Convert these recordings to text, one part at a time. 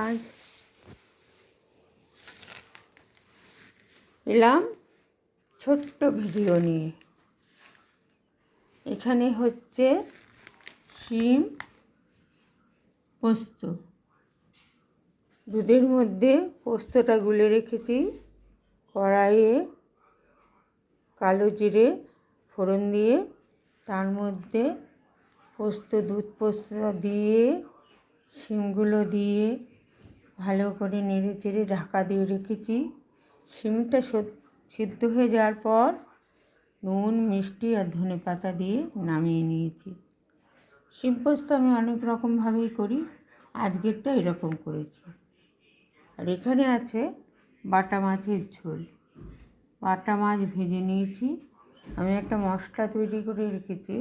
আজ এলাম ছোট্ট ভিডিও নিয়ে। এখানে হচ্ছে শিম পোস্ত। দুধের মধ্যে পোস্তটা গুলে রেখেছি। কড়াইয়ে কালো জিরে ফোড়ন দিয়ে তার মধ্যে দুধ পোস্তটা দিয়ে শিমগুলো দিয়ে ভালো করে নেড়ে চেড়ে ঢাকা দিয়ে রেখেছি। শিমটা সিদ্ধ হয়ে যাওয়ার পর নুন, মিষ্টি আর ধনেপাতা দিয়ে নামিয়ে নিয়েছি। শিম পোস্ত আমি অনেক রকমভাবেই করি, আজকেরটা এরকম করেছি। আর এখানে আছে বাটা মাছের ঝোল। বাটা মাছ ভেজে নিয়েছি। আমি একটা মশলা তৈরি করে রেখেছি।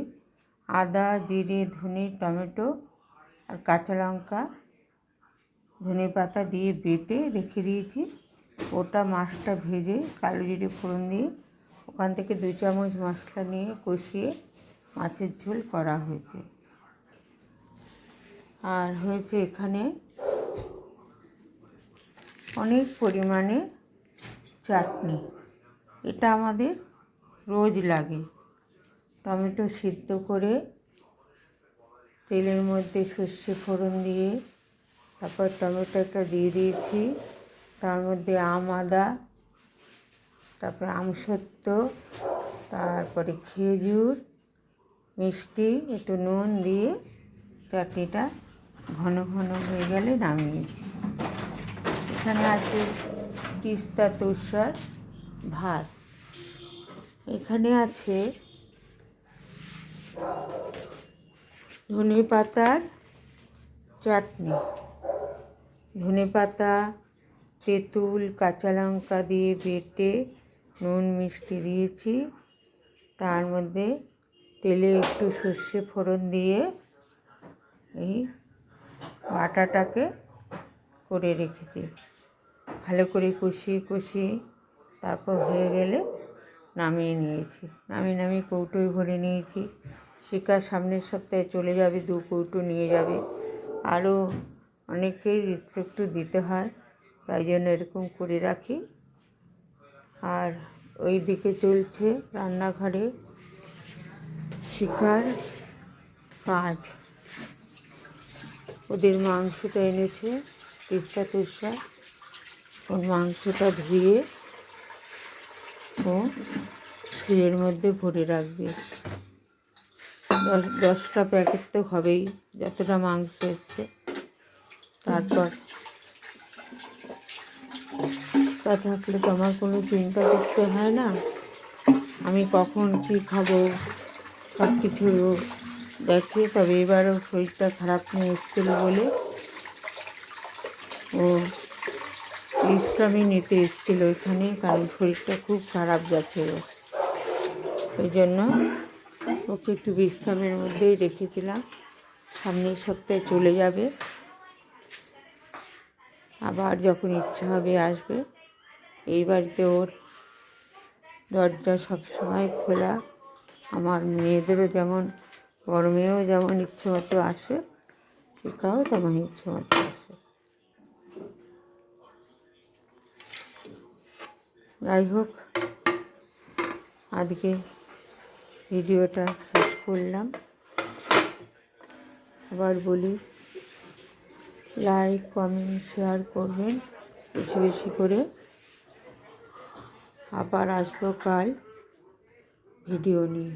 আদা, জিরে, ধনে, টমেটো আর কাঁচা লঙ্কা, ধনেপাতা দিয়ে বেটে রেখে দিয়েছি। ওটা মাছটা ভেজে কালো জিরে ফোড়ন দিয়ে ওখান থেকে 2 চামচ মশলা নিয়ে কষিয়ে মাছের ঝোল করা হয়েছে। আর হয়েছে এখানে অনেক পরিমাণে চাটনি। এটা আমাদের রোজ লাগে। টমেটো সিদ্ধ করে তেলের মধ্যে সর্ষে ফোড়ন দিয়ে তারপর টমেটোটা দিয়ে দিয়েছি। তার মধ্যে আদা, তারপরে আমসত্ত্ব, তারপরে খেজুর, মিষ্টি, একটু নুন দিয়ে চাটনিটা ঘন ঘন হয়ে গেলে নামিয়েছি। এখানে আছে তিস্তা তোষার ভাত। এখানে আছে ধনেপাতার চাটনি। ধনেপাতা, তেঁতুল, কাঁচা লঙ্কা দিয়ে বেটে নুন মিষ্টি দিয়েছি। তার মধ্যে তেলে একটু সর্ষে ফোড়ন দিয়ে এই বাটাটাকে করে রেখেছি। ভালো করে কষিয়ে তারপর হয়ে গেলে নামিয়ে নিয়েছি। নামিয়ে কৌটোয় ভরে নিয়েছি। শিকার সামনের সপ্তাহে চলে যাবে, 2 কৌটো নিয়ে যাবে। আরও অনেকেই একটু দিতে হয়, তাই জন্য এরকম করে রাখি। আর ওই দিকে চলছে রান্নাঘরে শিকার কাজ। ওদের মাংসটা এনেছে তিস্তা তোষা। ওর মাংসটা ধুয়ে ও এর মধ্যে ভরে রাখবে। 10টা প্যাকেট তো হবেই, যতটা মাংস এসছে। তারপর তা থাকলে তো আমার কোনো চিন্তা করতে হয় না। আমি কখন কী খাবো সব কিছু দেখে। তবে এবারও শরীরটা খারাপ নিয়ে এসেছিলো বলে ও বিশ্রামই নিতে এসেছিলো এখানে, কারণ শরীরটা খুব খারাপ যাচ্ছে। ওই জন্য ওকে একটু বিশ্রামের মধ্যেই রেখেছিলাম। সামনের সপ্তাহে চলে যাবে, আবার যখন ইচ্ছা হবে আসবে। এই বাড়িতে ওর দরজা সবসময় খোলা। আমার মেয়েদেরও যেমন, বড় মেয়েও যেমন ইচ্ছে মতো আসে, শিখাও তেমন ইচ্ছে মতো আসে। যাই হোক, আজকে ভিডিওটা শেষ করলাম। আবার বলি, লাইক, কমেন্ট, শেয়ার করবেন বেশি বেশি করে। আবার আসবো কাল ভিডিও নিয়ে।